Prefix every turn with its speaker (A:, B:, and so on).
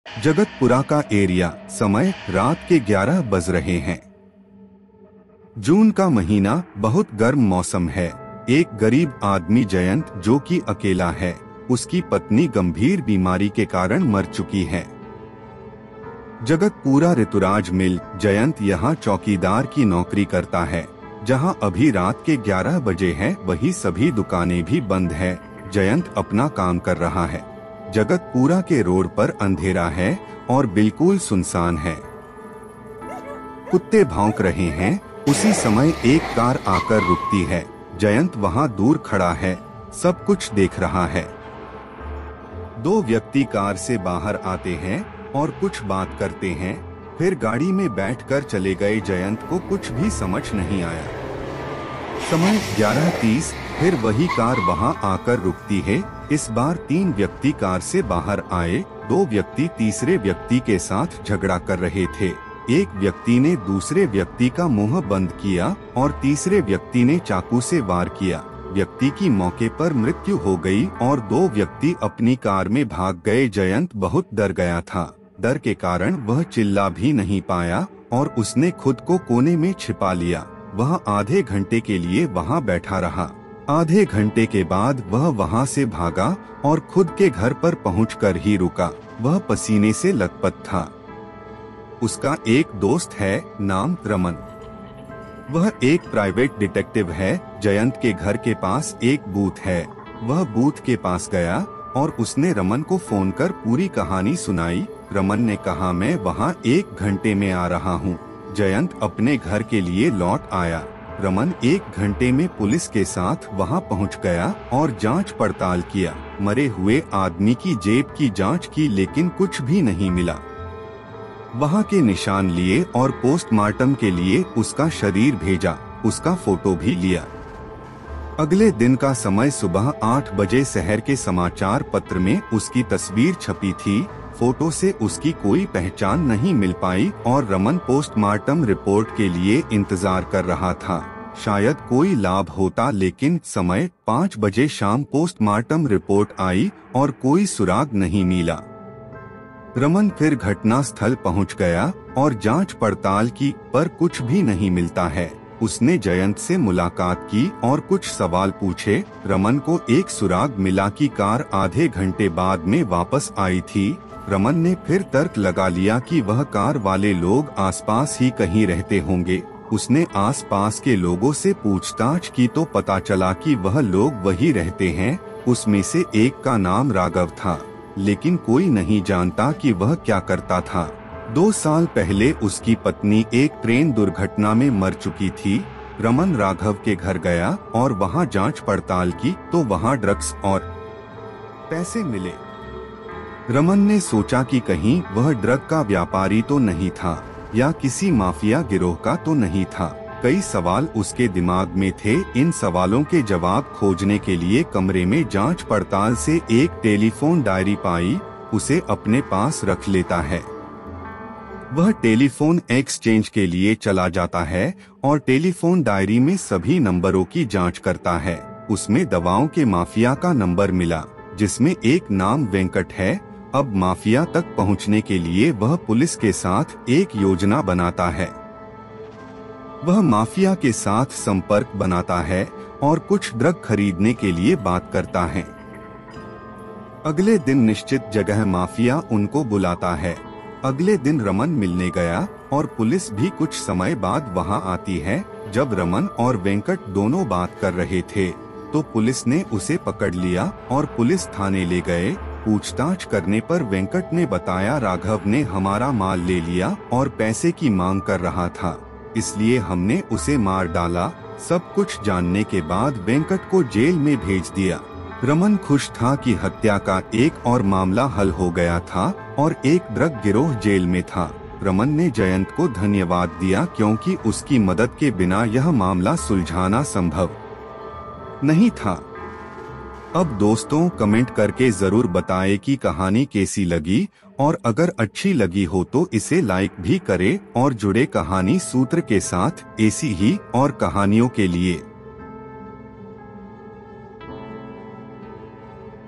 A: जगतपुरा का एरिया, समय रात के 11 बज रहे हैं। जून का महीना, बहुत गर्म मौसम है। एक गरीब आदमी जयंत, जो कि अकेला है, उसकी पत्नी गंभीर बीमारी के कारण मर चुकी है। जगतपुरा ऋतुराज मिल, जयंत यहाँ चौकीदार की नौकरी करता है। जहाँ अभी रात के 11 बजे हैं, वही सभी दुकानें भी बंद है। जयंत अपना काम कर रहा है। जगतपुरा के रोड पर अंधेरा है और बिल्कुल सुनसान है। कुत्ते भौंक रहे हैं। उसी समय एक कार आकर रुकती है। जयंत वहां दूर खड़ा है, सब कुछ देख रहा है। दो व्यक्ति कार से बाहर आते हैं और कुछ बात करते हैं, फिर गाड़ी में बैठकर चले गए। जयंत को कुछ भी समझ नहीं आया। समय 11:30, फिर वही कार वहां आकर रुकती है। इस बार 3 व्यक्ति कार से बाहर आए। 2 व्यक्ति तीसरे व्यक्ति के साथ झगड़ा कर रहे थे। एक व्यक्ति ने दूसरे व्यक्ति का मुंह बंद किया और तीसरे व्यक्ति ने चाकू से वार किया। व्यक्ति की मौके पर मृत्यु हो गई और 2 व्यक्ति अपनी कार में भाग गए। जयंत बहुत डर गया था। डर के कारण वह चिल्ला भी नहीं पाया और उसने खुद को कोने में छिपा लिया। वह आधे घंटे के लिए वहां बैठा रहा। आधे घंटे के बाद वह वहां से भागा और खुद के घर पर पहुंचकर ही रुका। वह पसीने से लथपथ था। उसका एक दोस्त है, नाम रमन। वह एक प्राइवेट डिटेक्टिव है। जयंत के घर के पास एक बूथ है। वह बूथ के पास गया और उसने रमन को फोन कर पूरी कहानी सुनाई। रमन ने कहा, मैं वहां 1 घंटे में आ रहा हूँ। जयंत अपने घर के लिए लौट आया। रमन 1 घंटे में पुलिस के साथ वहां पहुंच गया और जांच पड़ताल किया। मरे हुए आदमी की जेब की जांच की, लेकिन कुछ भी नहीं मिला। वहां के निशान लिए और पोस्टमार्टम के लिए उसका शरीर भेजा। उसका फोटो भी लिया। अगले दिन का समय सुबह 8 बजे शहर के समाचार पत्र में उसकी तस्वीर छपी थी। फोटो से उसकी कोई पहचान नहीं मिल पाई और रमन पोस्टमार्टम रिपोर्ट के लिए इंतजार कर रहा था। शायद कोई लाभ होता, लेकिन समय 5 बजे शाम पोस्टमार्टम रिपोर्ट आई और कोई सुराग नहीं मिला। रमन फिर घटना स्थल पहुंच गया और जांच पड़ताल की, पर कुछ भी नहीं मिलता है। उसने जयंत से मुलाकात की और कुछ सवाल पूछे। रमन को एक सुराग मिला कि कार आधे घंटे बाद में वापस आई थी। रमन ने फिर तर्क लगा लिया कि वह कार वाले लोग आसपास ही कहीं रहते होंगे। उसने आसपास के लोगों से पूछताछ की तो पता चला कि वह लोग वही रहते हैं। उसमें से एक का नाम राघव था, लेकिन कोई नहीं जानता कि वह क्या करता था। 2 साल पहले उसकी पत्नी एक ट्रेन दुर्घटना में मर चुकी थी। रमन राघव के घर गया और वहां जांच पड़ताल की तो वहां ड्रग्स और पैसे मिले। रमन ने सोचा कि कहीं वह ड्रग का व्यापारी तो नहीं था या किसी माफिया गिरोह का तो नहीं था। कई सवाल उसके दिमाग में थे। इन सवालों के जवाब खोजने के लिए कमरे में जांच पड़ताल से एक टेलीफोन डायरी पाई। उसे अपने पास रख लेता है। वह टेलीफोन एक्सचेंज के लिए चला जाता है और टेलीफोन डायरी में सभी नंबरों की जांच करता है। उसमें दवाओं के माफिया का नंबर मिला, जिसमें एक नाम वेंकट है। अब माफिया तक पहुंचने के लिए वह पुलिस के साथ एक योजना बनाता है। वह माफिया के साथ संपर्क बनाता है और कुछ ड्रग खरीदने के लिए बात करता है। अगले दिन निश्चित जगह माफिया उनको बुलाता है। अगले दिन रमन मिलने गया और पुलिस भी कुछ समय बाद वहां आती है। जब रमन और वेंकट दोनों बात कर रहे थे तो पुलिस ने उसे पकड़ लिया और पुलिस थाने ले गए। पूछताछ करने पर वेंकट ने बताया, राघव ने हमारा माल ले लिया और पैसे की मांग कर रहा था, इसलिए हमने उसे मार डाला। सब कुछ जानने के बाद वेंकट को जेल में भेज दिया। रमन खुश था कि हत्या का एक और मामला हल हो गया था और एक ड्रग गिरोह जेल में था। रमन ने जयंत को धन्यवाद दिया, क्योंकि उसकी मदद के बिना यह मामला सुलझाना संभव नहीं था। अब दोस्तों, कमेंट करके जरूर बताएं कि कहानी कैसी लगी, और अगर अच्छी लगी हो तो इसे लाइक भी करें और जुड़े कहानी सूत्र के साथ ऐसी ही और कहानियों के लिए।